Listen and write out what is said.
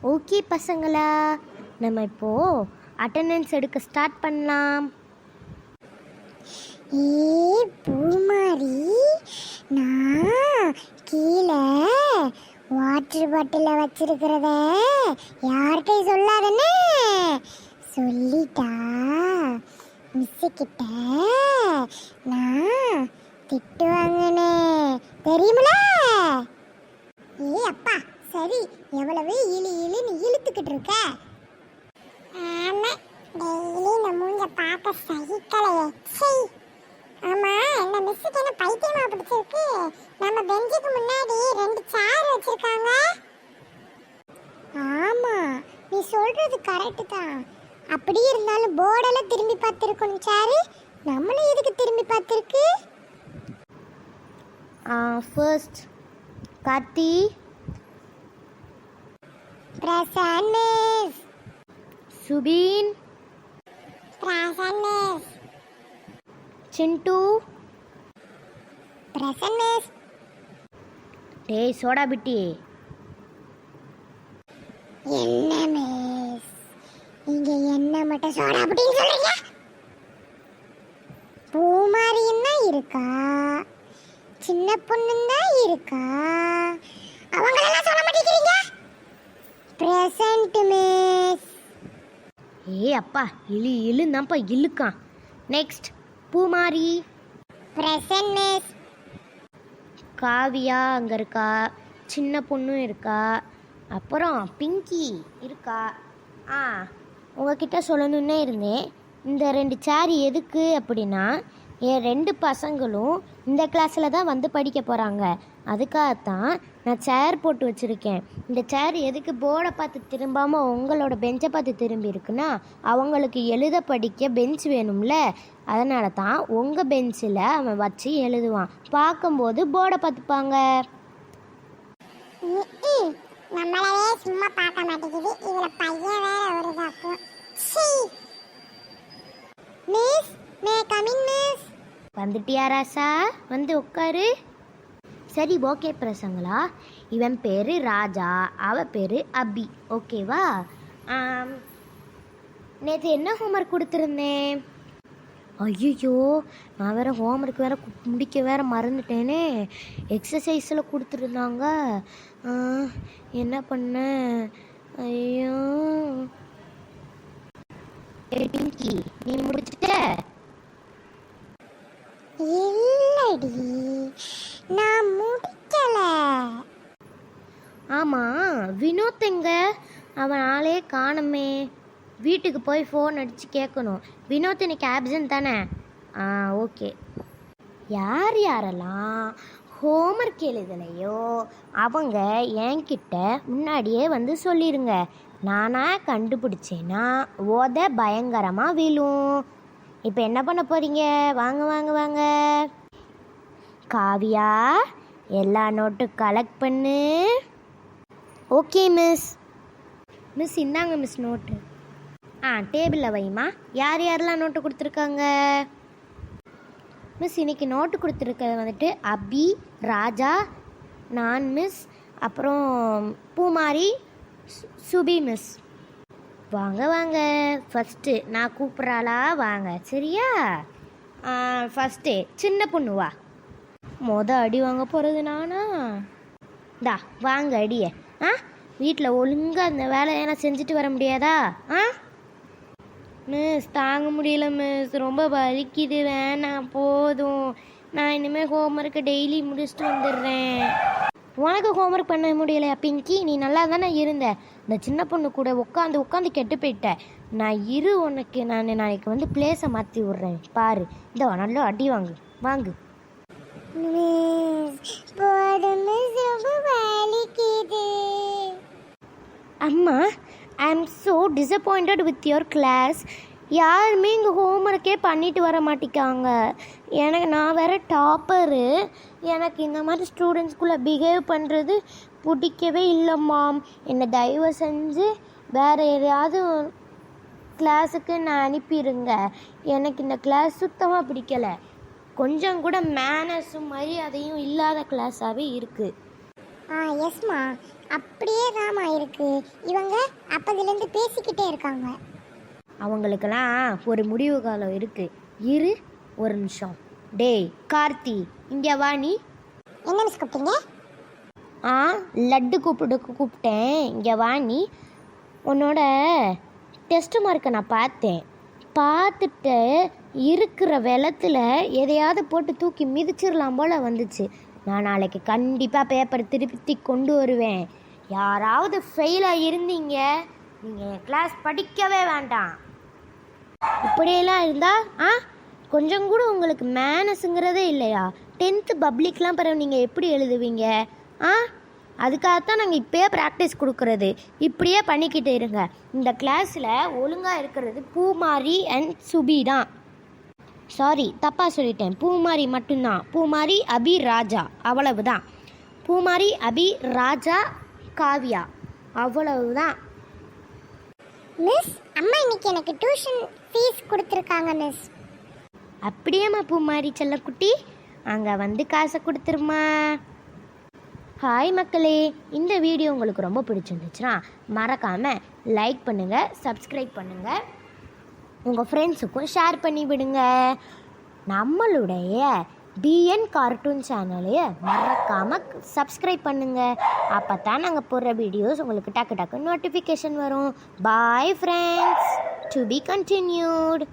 Okay பசங்களா, நம்ம இப்போ அட்டெண்டன்ஸ் எடுக்க ஸ்டார்ட் பண்ணலாம். பூமாரி, நான் கீழே வாட்டர் பாட்டில வச்சிருக்கிறத யார்கிட்டையும் சொல்லாதன்னு சொல்லிட்டா மிஸ்ஸு கிட்ட நான் திட்டு வாங்கினே தெரியுமில. அப்பா சரி, எவ்வளவு இழுன்னு இழுத்துக்கிட்டு இருக்க. ஆமா, டெய்லி இந்த மூஞ்ச பார்க்க சகிக்கலையே. சரி, ஆமா, இந்த மிஸ்ஸுக்கு என்ன பைத்தியமா பிடிச்சிருக்கு? நம்ம பெஞ்சுக்கு முன்னாடி 2 சேர் வச்சிருக்காங்க. ஆமா, நீ சொல்றது கரெக்ட் தான். அப்படி இருந்தாலும் போர்டெல்லாம் திரும்பி பார்த்துருக்கணும். சேரு நம்மளும் எதுக்கு திரும்பி பார்த்துருக்கு? First Karthi, present miss. Subin, present miss. Sindu, present miss. டேய் சோடா பிட்டி. என்ன மிஸ், நீங்க என்ன மட்டும் சோடா அப்படின்னு சொல்றீங்க? பூமாரியும் தான் இருக்கா, சின்ன பொண்ணும் தான் இருக்கா, அவங்களெல்லாம் சொல்ல மாட்டேங்கிறீங்க. Present miss. அப்பா இழுந்தாப்பா இழுக்கான். Next Poomari. Present miss. Kaviya அங்கே இருக்கா, சின்ன பொண்ணும் இருக்கா, அப்புறம் பிங்கி இருக்கா. உங்ககிட்ட சொல்லணுன்னே இருந்தேன். இந்த 2 சேர் எதுக்கு அப்படின்னா, என் 2 பசங்களும் இந்த கிளாஸில் தான் வந்து படிக்க போகிறாங்க. அதுக்காகத்தான் நான் சேர் போட்டு வச்சுருக்கேன். இந்த சேர் எதுக்கு போர்டை பார்த்து திரும்பாமல் உங்களோட பெஞ்சை பார்த்து திரும்பி இருக்குன்னா, அவங்களுக்கு எழுத படிக்க பெஞ்ச் வேணும்ல. அதனால தான் உங்கள் பெஞ்சில் அவன் வச்சு எழுதுவான். பார்க்கும்போது போர்டை பார்த்துப்பாங்க. நம்மளவே சும்மா பார்க்க மாட்டேங்குது, இதுல பையன் வேற ஒரு தப்பு. Miss, may coming miss. வந்துட்டியா ராசா? வந்து உட்காரு. சரி, ஓகே பிரசங்களா. இவன் பேர் ராஜா, அவ பேர் அபி. ஓகேவா? நேற்று என்ன ஹோம்ஒர்க் கொடுத்துருந்தேன்? ஐயோ, நான் வேறு ஹோம்ஒர்க் வேறு முடிக்க வேறு மறந்துட்டேனே. எக்ஸசைஸில் கொடுத்துருந்தாங்க, என்ன பண்ணேன்? ஐயோ, பிங்கி நீ முடிச்சிட்ட? இல்லடி, நான் முடிக்கல. ஆமாம், வினோத் எங்க? அவன் ஆளே காணுமே. வீட்டுக்கு போய் ஃபோன் அடித்து கேட்கணும். வினோத் இன்னைக்கு ஆப்சன்ட் தானே? ஓகே. யார் யாரெல்லாம் ஹோம்ஒர்க் எழுதலையோ அவங்க என்கிட்ட முன்னாடியே வந்து சொல்லிடுங்க. நானாக கண்டுபிடிச்சேன்னா பயங்கரமாக விழும். இப்போ என்ன பண்ண போகிறீங்க? வாங்க வாங்க வாங்க. காவியா, எல்லா நோட்டும் கலெக்ட் பண்ணு. Okay miss. மிஸ் இந்தாங்க மிஸ் நோட்டு. டேபிளில் வைமா. யார் யாரெல்லாம் நோட்டு கொடுத்துருக்காங்க? மிஸ் இன்னைக்கு நோட்டு கொடுத்துருக்கிறது வந்துட்டு அபி, ராஜா, நான் மிஸ், அப்புறம் பூமாரி, சுபி மிஸ். வாங்க வாங்க. ஃபஸ்ட்டு நான் கூப்பிட்றாளா? வாங்க. சரியா? ஃபஸ்ட்டு சின்ன பொண்ணு வா. அடி வாங்க போகிறது நானா? வாங்க அடிய. வீட்டில் ஒழுங்காக அந்த வேலையெல்லாம் செஞ்சுட்டு வர முடியாதா? மிஸ் தாங்க முடியல மிஸ், ரொம்ப வலிக்குது, வேணாம் போதும். நான் இனிமேல் ஹோம்ஒர்க்கு டெய்லி முடிச்சுட்டு வந்துடுறேன். உனக்கு ஹோம்ஒர்க் பண்ண முடியலையா பிங்கி? நீ நல்லா தானே இருந்த. இந்த சின்ன பொண்ணு கூட உட்காந்து கெட்டு போயிட்ட. உனக்கு நான் நாளைக்கு வந்து பிளேஸை மாற்றி விட்றேன் பாரு. இந்த நல்லா அடி வாங்கு வாங்கு. அம்மா, I am so disappointed with your class. யாருமே இங்கே ஹோம்ஒர்க்கே பண்ணிட்டு வர மாட்டேங்காங்க. நான் வேறு டாப்பரு. எனக்கு இந்த மாதிரி ஸ்டூடெண்ட்ஸ்குள்ளே பிஹேவ் பண்ணுறது பிடிக்கவே இல்லைம்மா. என்னை தயவு செஞ்சு வேறு எதையாவது கிளாஸுக்கு நான் அனுப்பிடுங்க. எனக்கு இந்த கிளாஸ் சுத்தமாக பிடிக்கலை. கொஞ்சம் கூட மேனஸும் மரியாதையும் இல்லாத கிளாஸாகவே இருக்குது. எஸ்மா, அப்படியே தாமா இருக்கு. இவங்க அப்பதிலேருந்து பேசிக்கிட்டே இருக்காங்க. அவங்களுக்கெல்லாம் ஒரு முடிவு காலம் இருக்குது. இரு ஒரு நிமிஷம். டேய் கார்த்தி, இங்கே வா நீ. என்ன மிஸ் கூப்பிட்டீங்க? லட்டு கூப்பிட்டேன். இங்கே வா நீ. உன்னோட டெஸ்ட் மார்க்கை நான் பார்த்துட்டு இருக்கிற வெள்ளத்தில் எதையாவது போட்டு தூக்கி மிதிச்சிடலாம் போல் வந்துச்சு. நான் நாளைக்கு கண்டிப்பாக பேப்பர் திருப்பி கொண்டு வருவேன். யாராவது ஃபெயிலாக இருந்தீங்க, நீங்கள் என் கிளாஸ் படிக்கவே வேண்டாம். இப்படியெல்லாம் இருந்தால் கொஞ்சம் கூட உங்களுக்கு மேனஸுங்கிறதே இல்லையா? 10th பப்ளிக்லாம் பிறகு நீங்கள் எப்படி எழுதுவீங்க? அதுக்காகத்தான் நாங்கள் இப்போயே ப்ராக்டிஸ் கொடுக்குறது. இப்படியே பண்ணிக்கிட்டு இருங்க. இந்த கிளாஸில் ஒழுங்காக இருக்கிறது பூமாரி அண்ட் சுபி தான். சாரி, தப்பாக சொல்லிட்டேன். பூமாரி மட்டும்தான். பூமாரி, அபி, ராஜா, அவ்வளவுதான். பூமாரி, அபி, ராஜா, காவியா, அவ்வளவுதான். மிஸ், அம்மா இன்னைக்கு எனக்கு டியூஷன் ஃபீஸ் கொடுத்துருக்காங்க மிஸ். அப்படியேம்மா பூமாரி செல்லக்குட்டி, அங்கே வந்து காசை கொடுத்துருமா. ஹாய் மக்களே, இந்த வீடியோ உங்களுக்கு ரொம்ப பிடிச்சிருந்துச்சுன்னா மறக்காமல் லைக் பண்ணுங்கள், சப்ஸ்கிரைப் பண்ணுங்கள், உங்கள் ஃப்ரெண்ட்ஸுக்கும் ஷேர் பண்ணி விடுங்க. நம்மளுடைய பிஎன் கார்ட்டூன் சேனலையை மறக்காமல் சப்ஸ்கிரைப் பண்ணுங்கள். அப்போ தான் நாங்கள் போடுற வீடியோஸ் உங்களுக்கு டக்கு நோட்டிஃபிகேஷன் வரும். Bye friends, to be continued.